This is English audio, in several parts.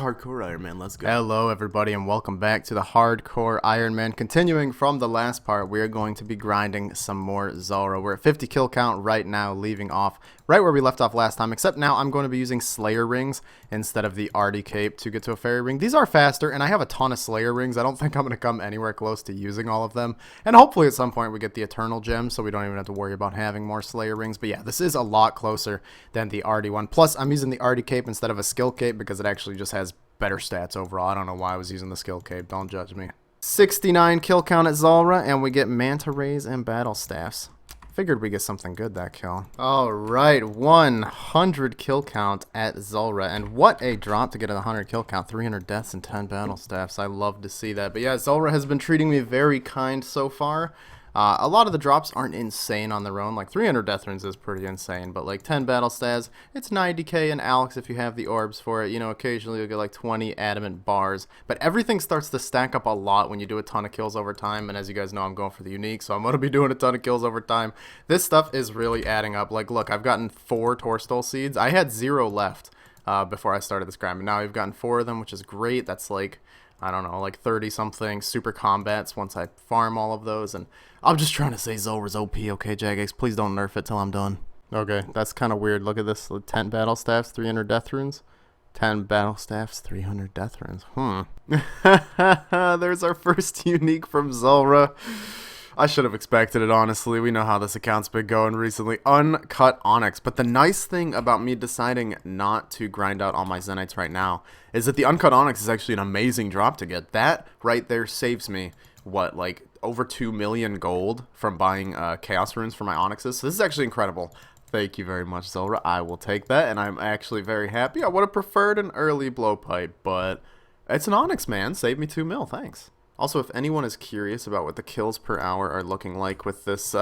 Hardcore Iron Man, let's go. Hello everybody and welcome back to the Hardcore Iron Man. Continuing from the last part, we are going to be grinding some more Zulrah. We're at 50 kill count right now, leaving off right where we left off last time, except now I'm going to be using Slayer rings instead of the Artie cape to get to a fairy ring. These are faster and I have a ton of Slayer rings. I don't think I'm going to come anywhere close to using all of them. And hopefully at some point we get the Eternal Gem so we don't even have to worry about having more Slayer rings. But yeah, this is a lot closer than the Artie one. Plus I'm using the Artie cape instead of a skill cape because it actually just has better stats overall. I don't know why I was using the skill cape. Don't judge me. 69 kill count at Zulrah, and we get Manta Rays and Battle Staffs. Figured we get something good that kill. Alright, 100 kill count at Zulrah, and what a drop to get a 100 kill count. 300 deaths and 10 Battle Staffs. I love to see that. But yeah, Zulrah has been treating me very kind so far. A lot of the drops aren't insane on their own. Like 300 death runes is pretty insane, but like 10 battle stats, it's 90k and Alex if you have the orbs for it. You know, occasionally you'll get like 20 adamant bars, but everything starts to stack up a lot when you do a ton of kills over time. And as you guys know, I'm going for the unique, so I'm going to be doing a ton of kills over time. This stuff is really adding up. Like, look, I've gotten 4 Torstol seeds. I had 0 left before I started this grind, but now I've gotten 4 of them, which is great. That's like, I don't know, like 30-something super combats once I farm all of those. And I'm just trying to say Zulrah's OP, okay, Jagex? Please don't nerf it till I'm done. Okay, that's kind of weird. Look at this. 10 battle staffs, 300 death runes. 10 battle staffs, 300 death runes. There's our first unique from Zulrah. I should have expected it, honestly. We know how this account's been going recently. Uncut Onyx. But the nice thing about me deciding not to grind out all my Zenites right now is that the Uncut Onyx is actually an amazing drop to get. That right there saves me, what, like over 2 million gold from buying Chaos Runes for my Onyxes. So this is actually incredible. Thank you very much, Zulrah. I will take that, and I'm actually very happy. I would have preferred an early blowpipe, but it's an Onyx, man. Save me 2 mil. Thanks. Also, if anyone is curious about what the kills per hour are looking like with this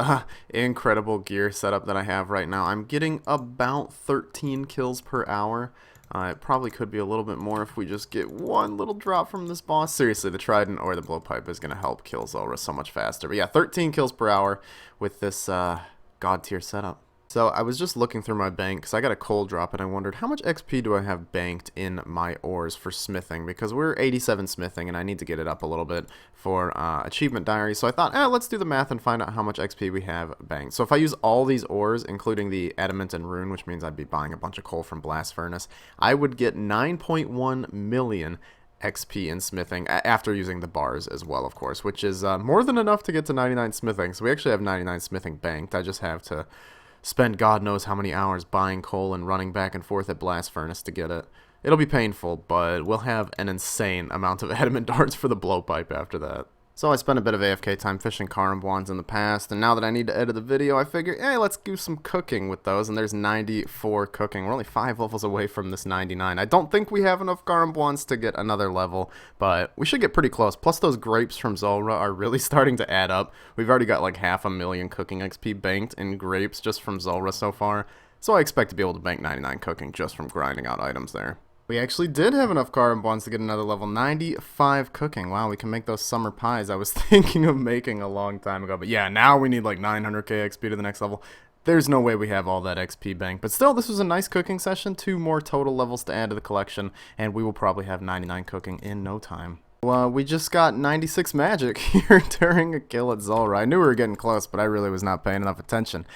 incredible gear setup that I have right now, I'm getting about 13 kills per hour. It probably could be a little bit more if we just get one little drop from this boss. Seriously, the Trident or the Blowpipe is going to help kill Zulrah so much faster. But yeah, 13 kills per hour with this God tier setup. So I was just looking through my bank because I got a cold drop and I wondered how much XP do I have banked in my ores for smithing, because we're 87 smithing and I need to get it up a little bit for achievement diary. So I thought, let's do the math and find out how much XP we have banked. So if I use all these ores, including the adamant and rune, which means I'd be buying a bunch of coal from Blast Furnace, I would get 9.1 million XP in smithing after using the bars as well, of course, which is more than enough to get to 99 smithing. So we actually have 99 smithing banked. I just have to spend God knows how many hours buying coal and running back and forth at Blast Furnace to get it. It'll be painful, but we'll have an insane amount of adamant darts for the blowpipe after that. So I spent a bit of AFK time fishing Karambwans in the past, and now that I need to edit the video, I figure, hey, let's do some cooking with those, and there's 94 cooking. We're only 5 levels away from this 99. I don't think we have enough Karambwans to get another level, but we should get pretty close. Plus those grapes from Zulrah are really starting to add up. We've already got like 500,000 cooking XP banked in grapes just from Zulrah so far, so I expect to be able to bank 99 cooking just from grinding out items there. We actually did have enough Karambwans to get another level. 95 cooking. Wow, we can make those summer pies I was thinking of making a long time ago. But yeah, now we need like 900k XP to the next level. There's no way we have all that XP bank. But still, this was a nice cooking session. 2 more total levels to add to the collection, and we will probably have 99 cooking in no time. Well, we just got 96 magic here during a kill at Zulrah. I knew we were getting close, but I really was not paying enough attention.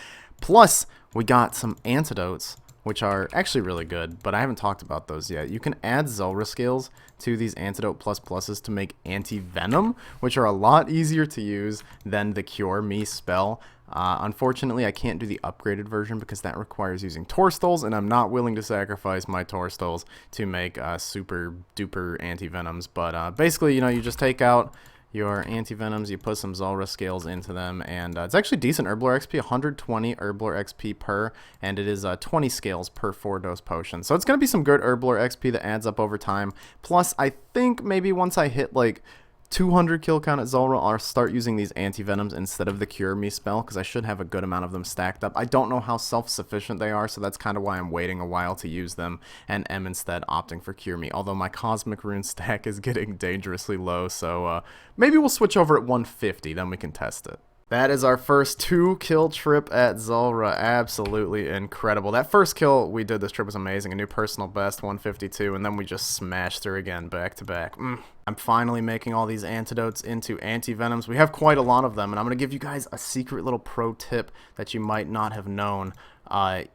Plus, we got some antidotes, which are actually really good, but I haven't talked about those yet. You can add Zulrah skills to these Antidote ++s to make Anti-Venom, which are a lot easier to use than the Cure Me spell. Unfortunately, I can't do the upgraded version because that requires using Torstols, and I'm not willing to sacrifice my Torstols to make super duper Anti-Venoms. But basically, you know, you just take out your Anti-Venoms, you put some Zulrah scales into them, and it's actually decent Herblore XP, 120 Herblore XP per, and it is 20 scales per 4-dose potion. So it's going to be some good Herblore XP that adds up over time. Plus, I think maybe once I hit like 200 kill count at Zulrah, I'll start using these Anti-Venoms instead of the Cure Me spell, because I should have a good amount of them stacked up. I don't know how self-sufficient they are, so that's kind of why I'm waiting a while to use them, and am instead opting for Cure Me, although my Cosmic Rune stack is getting dangerously low, so maybe we'll switch over at 150, then we can test it. That is our first 2-kill trip at Zulrah. Absolutely incredible. That first kill we did this trip was amazing. A new personal best, 152, and then we just smashed her again back to back. I'm finally making all these antidotes into anti-venoms. We have quite a lot of them, and I'm going to give you guys a secret little pro tip that you might not have known.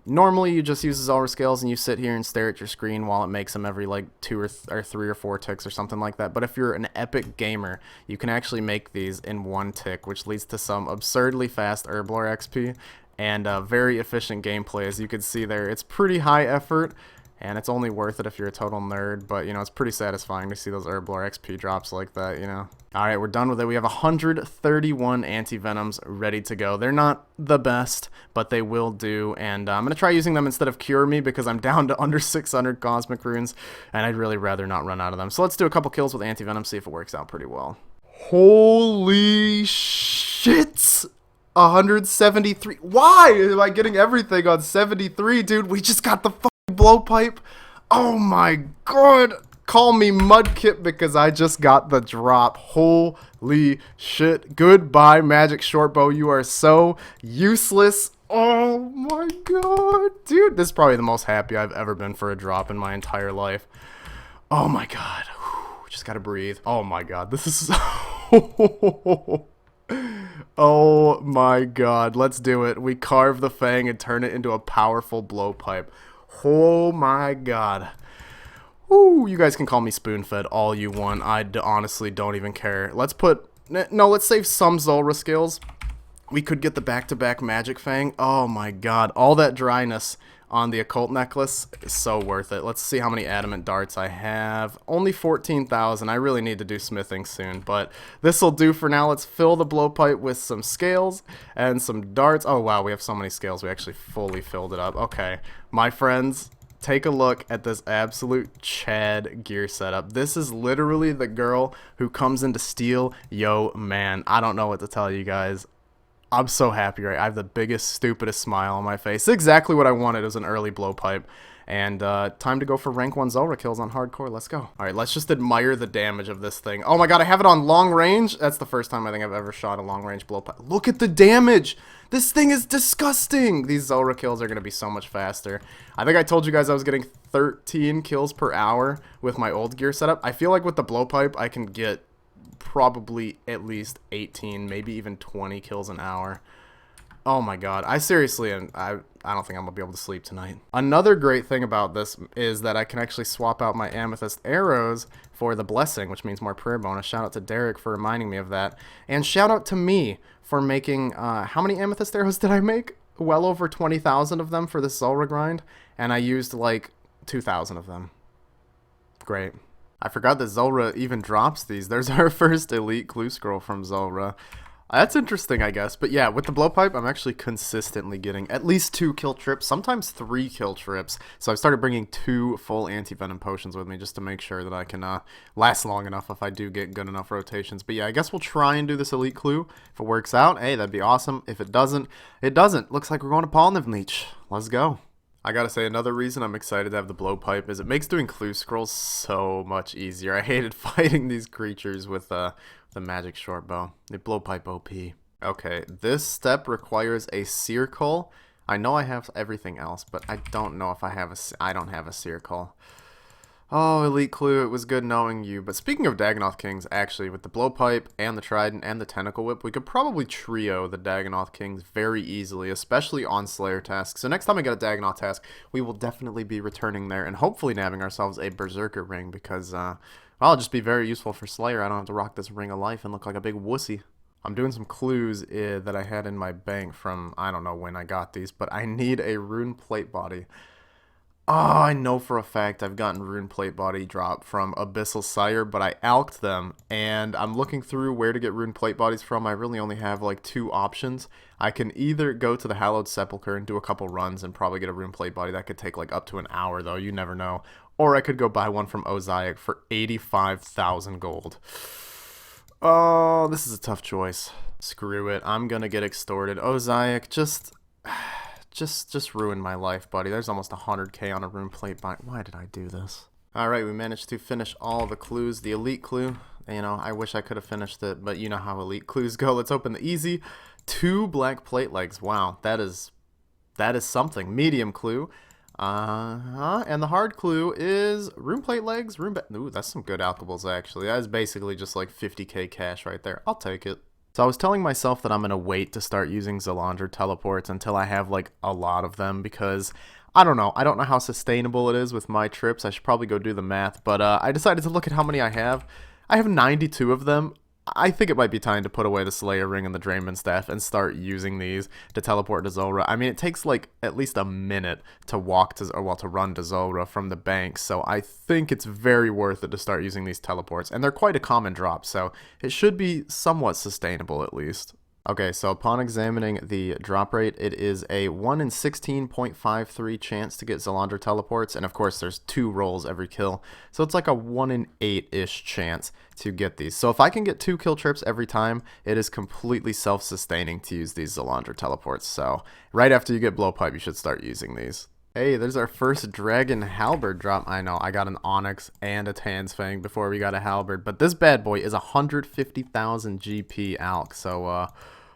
Normally you just use the Zulrah scales and you sit here and stare at your screen while it makes them every like 2 or 3 or 4 ticks or something like that. But if you're an epic gamer, you can actually make these in 1 tick, which leads to some absurdly fast Herblore XP and very efficient gameplay. As you can see there, it's pretty high effort. And it's only worth it if you're a total nerd, but, you know, it's pretty satisfying to see those Herblore XP drops like that, you know. Alright, we're done with it. We have 131 anti-venoms ready to go. They're not the best, but they will do, and I'm going to try using them instead of Cure Me because I'm down to under 600 Cosmic Runes, and I'd really rather not run out of them. So let's do a couple kills with anti-venom, see if it works out pretty well. Holy shit! 173. Why am I getting everything on 73, dude? We just got the blowpipe. Oh my god. Call me Mudkip because I just got the drop. Holy shit. Goodbye, Magic Shortbow. You are so useless. Oh my god. Dude, this is probably the most happy I've ever been for a drop in my entire life. Oh my god. Whew, just gotta breathe. Oh my god. This is oh my god. Let's do it. We carve the fang and turn it into a powerful blowpipe. Oh my god. Ooh, you guys can call me spoon-fed all you want. I honestly don't even care. Let's save some Zulrah skills. We could get the back-to-back Magic Fang. Oh my god. All that dryness on the Occult Necklace is so worth it. Let's see how many Adamant Darts I have. Only 14,000. I really need to do smithing soon, but this will do for now. Let's fill the blowpipe with some scales and some darts. Oh wow, we have so many scales. We actually fully filled it up. Okay, my friends, take a look at this absolute Chad gear setup. This is literally the girl who comes in to steal. Yo, man, I don't know what to tell you guys. I'm so happy, right? I have the biggest, stupidest smile on my face. Exactly what I wanted. It was an early blowpipe. And time to go for rank 1 Zulrah kills on hardcore. Let's go. Alright, let's just admire the damage of this thing. Oh my god, I have it on long range. That's the first time I think I've ever shot a long range blowpipe. Look at the damage. This thing is disgusting. These Zulrah kills are going to be so much faster. I think I told you guys I was getting 13 kills per hour with my old gear setup. I feel like with the blowpipe, I can get probably at least 18, maybe even 20 kills an hour. Oh my god, I seriously, I don't think I'm gonna be able to sleep tonight. Another great thing about this is that I can actually swap out my amethyst arrows for the blessing, which means more prayer bonus. Shout out to Derek for reminding me of that, and shout out to me for making, how many amethyst arrows did I make? Well over 20,000 of them for this Zulrah grind, and I used like 2,000 of them. Great. I forgot that Zulrah even drops these. There's our first elite clue scroll from Zulrah. That's interesting, I guess. But yeah, with the blowpipe, I'm actually consistently getting at least 2 kill trips, sometimes 3 kill trips. So I've started bringing 2 full anti-venom potions with me just to make sure that I can last long enough if I do get good enough rotations. But yeah, I guess we'll try and do this elite clue. If it works out, hey, that'd be awesome. If it doesn't, it doesn't. Looks like we're going to Polniv Leech. Let's go. I gotta say, another reason I'm excited to have the blowpipe is it makes doing clue scrolls so much easier. I hated fighting these creatures with the magic shortbow. The blowpipe OP. Okay, this step requires a circle. I know I have everything else, but I don't know if I don't have a circle. Oh, Elite Clue, it was good knowing you. But speaking of Dagannoth Kings, actually, with the Blowpipe and the Trident and the Tentacle Whip, we could probably trio the Dagannoth Kings very easily, especially on Slayer tasks. So next time I get a Dagannoth task, we will definitely be returning there and hopefully nabbing ourselves a Berserker ring because, well, it'll just be very useful for Slayer. I don't have to rock this Ring of Life and look like a big wussy. I'm doing some clues that I had in my bank from, I don't know when I got these, but I need a Rune Plate Body. Oh, I know for a fact I've gotten Rune Plate Body drop from Abyssal Sire, but I alked them, and I'm looking through where to get Rune Plate Bodies from. I really only have like 2 options. I can either go to the Hallowed Sepulchre and do a couple runs and probably get a Rune Plate Body. That could take like up to an hour, though. You never know. Or I could go buy one from Ozaic for 85,000 gold. Oh, this is a tough choice. Screw it. I'm gonna get extorted. Ozaic, just ruin my life, buddy. There's almost 100k on a Rune Plate Body. Why did I do this? Alright, we managed to finish all the clues. The Elite Clue, you know, I wish I could have finished it, but you know how Elite Clues go. Let's open the easy 2 black plate legs. Wow, that is something. Medium clue. And the hard clue is room plate legs. Ooh, that's some good alkables, actually. That is basically just like 50k cash right there. I'll take it. So I was telling myself that I'm going to wait to start using Zalander teleports until I have like a lot of them, because I don't know. I don't know how sustainable it is with my trips. I should probably go do the math, but I decided to look at how many I have. I have 92 of them. I think it might be time to put away the Slayer Ring and the Draymond Staff and start using these to teleport to Zulrah. I mean, it takes like at least a minute to walk to, or well, to run to Zulrah from the bank, so I think it's very worth it to start using these teleports, and they're quite a common drop, so it should be somewhat sustainable at least. Okay, so upon examining the drop rate, it is a 1 in 16.53 chance to get Zalander teleports, and of course there's 2 rolls every kill, so it's like a 1 in 8-ish chance to get these. So if I can get 2 kill trips every time, it is completely self-sustaining to use these Zalander teleports, so right after you get Blowpipe, you should start using these. Hey, there's our first Dragon Halberd drop. I know, I got an Onyx and a Tansfang before we got a Halberd, but this bad boy is 150,000 GP Alk, so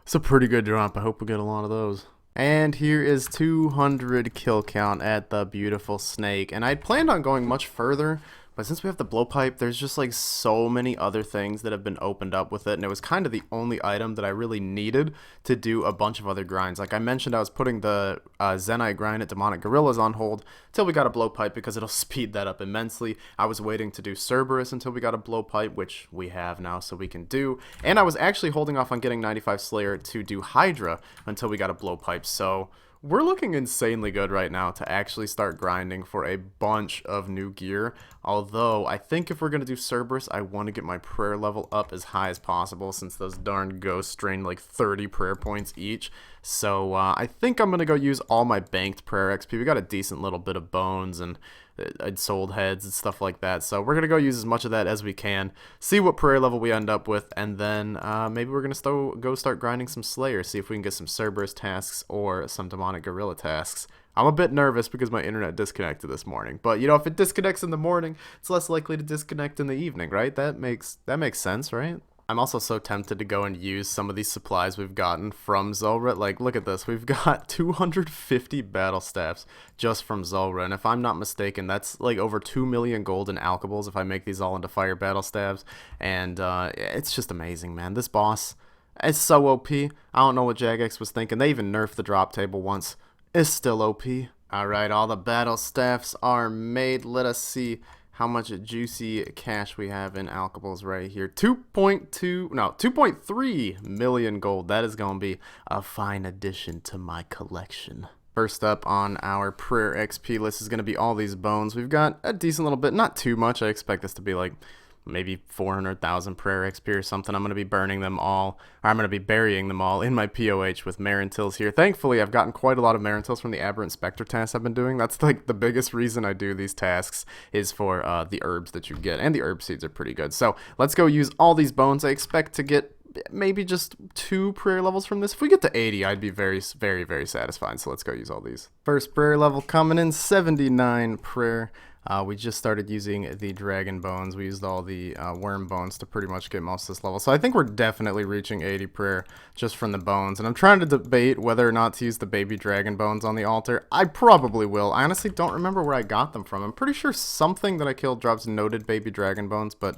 it's a pretty good drop. I hope we get a lot of those. And here is 200 kill count at the beautiful snake. And I'd planned on going much further, but since we have the blowpipe, there's just like so many other things that have been opened up with it, and it was kind of the only item that I really needed to do a bunch of other grinds. Like I mentioned, I was putting the Zenite grind at Demonic Gorillas on hold till we got a blowpipe because it'll speed that up immensely. I was waiting to do Cerberus until we got a blowpipe, which we have now, so we can do. And I was actually holding off on getting 95 Slayer to do Hydra until we got a blowpipe, so we're looking insanely good right now to actually start grinding for a bunch of new gear. Although, I think if we're going to do Cerberus, I want to get my prayer level up as high as possible since those darn ghosts drain like 30 prayer points each. So, I think I'm going to go use all my banked prayer XP. We got a decent little bit of bones and sold heads and stuff like that. So, we're going to go use as much of that as we can, see what prayer level we end up with, and then maybe we're going to go start grinding some Slayer, see if we can get some Cerberus tasks or some Demonic Gorilla tasks. I'm a bit nervous because my internet disconnected this morning, but you know, if it disconnects in the morning, it's less likely to disconnect in the evening, right? That makes sense, right? I'm also so tempted to go and use some of these supplies we've gotten from Zulrah. Like, look at this. We've got 250 battle staffs just from Zulrah, and if I'm not mistaken, that's like over 2 million golden alkables if I make these all into fire battle staffs, and it's just amazing, man. This boss is so OP. I don't know what Jagex was thinking. They even nerfed the drop table once. It's still OP. Alright, all the battle staffs are made. Let us see how much juicy cash we have in alkables right here. 2.3 million gold. That is going to be a fine addition to my collection. First up on our prayer XP list is going to be all these bones. We've got a decent little bit, not too much. I expect this to be like maybe 400,000 prayer XP or something. I'm going to be burning them all, or I'm going to be burying them all in my POH with Marintils here. Thankfully, I've gotten quite a lot of Marintils from the Aberrant Spectre tasks I've been doing. That's like the biggest reason I do these tasks is for the herbs that you get, and the herb seeds are pretty good. So let's go use all these bones. I expect to get maybe just 2 prayer levels from this. If we get to 80, I'd be very, very, very satisfied. So let's go use all these. First prayer level coming in, 79 prayer. We just started using the dragon bones. We used all the worm bones to pretty much get most of this level. So I think we're definitely reaching 80 prayer just from the bones. And I'm trying to debate whether or not to use the baby dragon bones on the altar. I probably will. I honestly don't remember where I got them from. I'm pretty sure something that I killed drops noted baby dragon bones, but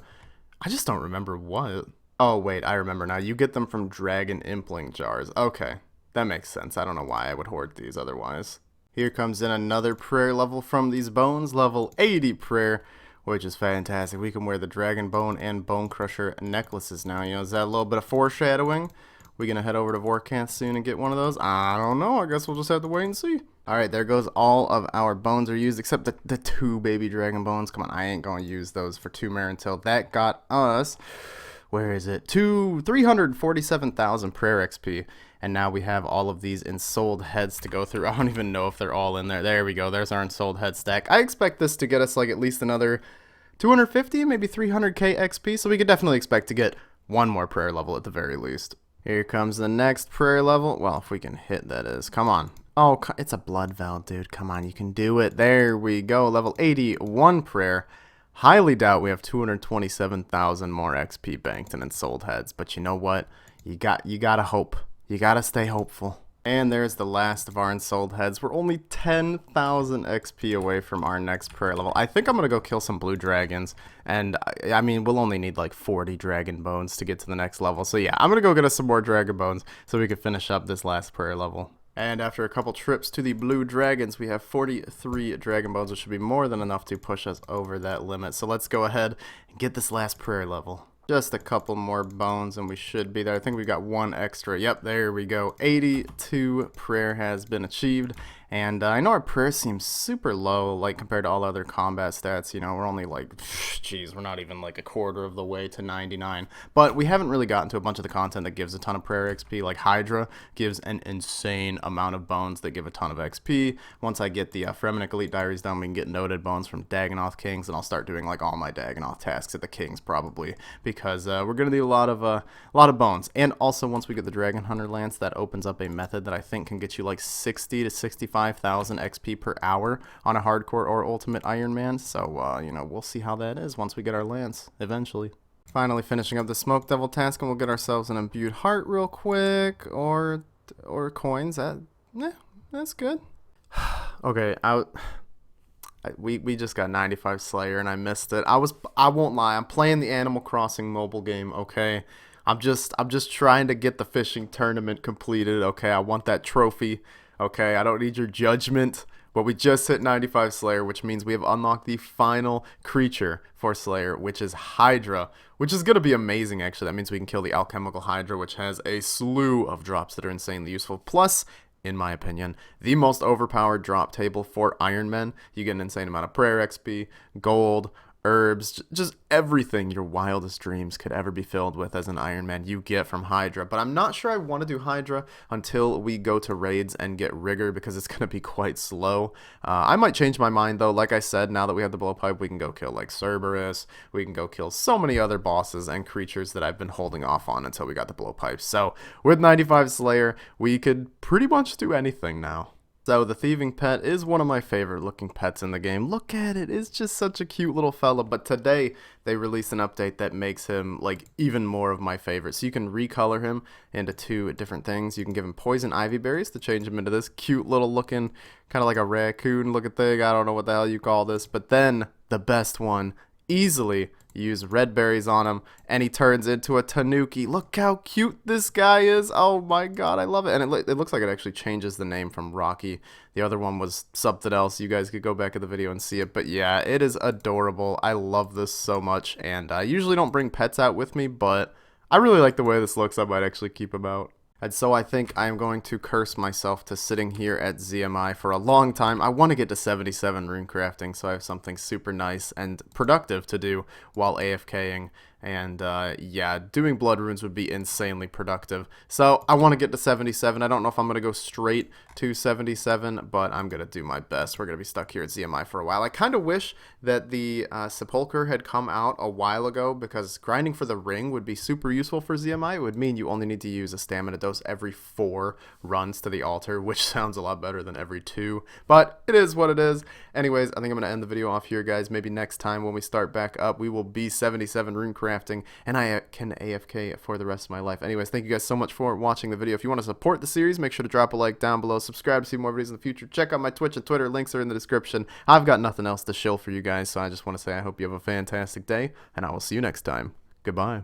I just don't remember what. Oh, wait, I remember now. You get them from dragon impling jars. Okay, that makes sense. I don't know why I would hoard these otherwise. Here comes in another prayer level from these bones, level 80 prayer, which is fantastic. We can wear the dragon bone and bone crusher necklaces now. You know, is that a little bit of foreshadowing? We gonna head over to Vorkanth soon and get one of those? I don't know. I guess we'll just have to wait and see. Alright, there goes all of our bones are used, except the 2 baby dragon bones. Come on, I ain't gonna use those for 2 Marintil. That got us, where is it? 347,000 prayer XP. And now we have all of these ensouled heads to go through. I don't even know if they're all in there. There we go. There's our ensouled head stack. I expect this to get us like at least another 250, maybe 300k XP. So we could definitely expect to get 1 more prayer level at the very least. Here comes the next prayer level. Well, if we can hit, that is. Come on. Oh, it's a blood vow, dude. Come on, you can do it. There we go. Level 81 prayer. Highly doubt we have 227,000 more XP banked and ensouled heads. But you know what? You gotta hope. You gotta stay hopeful. And there's the last of our unsold heads. We're only 10,000 XP away from our next prayer level. I think I'm gonna go kill some blue dragons. And I mean, we'll only need like 40 dragon bones to get to the next level. So yeah, I'm gonna go get us some more dragon bones so we can finish up this last prayer level. And after a couple trips to the blue dragons, we have 43 dragon bones, which should be more than enough to push us over that limit. So let's go ahead and get this last prayer level. Just a couple more bones and we should be there. I think we got one extra. Yep, there we go. 82 prayer has been achieved. And I know our prayer seems super low, like compared to all other combat stats. You know, we're only like, geez, we're not even like a quarter of the way to 99. But we haven't really gotten to a bunch of the content that gives a ton of prayer XP. Like Hydra gives an insane amount of bones that give a ton of XP. Once I get the Fremenic Elite Diaries done, we can get noted bones from Dagonoth Kings, and I'll start doing like all my Dagonoth tasks at the Kings probably, because we're gonna need a lot of bones. And also, once we get the Dragon Hunter Lance, that opens up a method that I think can get you like 60 to 65,000 XP per hour on a hardcore or ultimate Iron Man. So you know, we'll see how that is once we get our lance eventually. Finally finishing up the Smoke Devil task, and we'll get ourselves an imbued heart real quick, or coins. That's good. Okay, we just got 95 Slayer and I missed it. I won't lie, I'm playing the Animal Crossing mobile game, okay? I'm just trying to get the fishing tournament completed, okay? I want that trophy, okay? I don't need your judgment. But we just hit 95 Slayer, which means we have unlocked the final creature for Slayer, which is Hydra, which is going to be amazing, actually. That means we can kill the Alchemical Hydra, which has a slew of drops that are insanely useful. Plus, in my opinion, the most overpowered drop table for Iron Men. You get an insane amount of prayer XP, gold, herbs, just everything your wildest dreams could ever be filled with as an Iron Man you get from Hydra. But I'm not sure I want to do Hydra until we go to raids and get Rigor, because it's going to be quite slow. I might change my mind though. Like I said, now that we have the blowpipe, we can go kill like Cerberus. We can go kill so many other bosses and creatures that I've been holding off on until we got the blowpipe. So with 95 Slayer, we could pretty much do anything now. So the thieving pet is one of my favorite looking pets in the game. Look at it, it's just such a cute little fella. But today they released an update that makes him like even more of my favorite. So you can recolor him into two different things. You can give him poison ivy berries to change him into this cute little looking, kind of like a raccoon looking thing. I don't know what the hell you call this. But then the best one, easily use red berries on him and he turns into a tanuki. Look how cute this guy is. Oh my god, I love it. And it looks like it actually changes the name from Rocky. The other one was something else. You guys could go back at the video and see it. But yeah, it is adorable. I love this so much. And I usually don't bring pets out with me, but I really like the way this looks. I might actually keep him out. And so I think I am going to curse myself to sitting here at ZMI for a long time. I want to get to 77 rune crafting, so I have something super nice and productive to do while AFKing. And yeah, doing blood runes would be insanely productive. So I want to get to 77. I don't know if I'm going to go straight to 77, but I'm going to do my best. We're going to be stuck here at ZMI for a while. I kind of wish that the Sepulcher had come out a while ago, because grinding for the ring would be super useful for ZMI. It would mean you only need to use a stamina dose every 4 runs to the altar, which sounds a lot better than every 2. But it is what it is. Anyways, I think I'm going to end the video off here, guys. Maybe next time when we start back up, we will be 77 rune crafting, and I can AFK for the rest of my life. Anyways, thank you guys so much for watching the video. If you want to support the series, make sure to drop a like down below. Subscribe to see more videos in the future. Check out my Twitch and Twitter. Links are in the description. I've got nothing else to shill for you guys, so I just want to say I hope you have a fantastic day, and I will see you next time. Goodbye.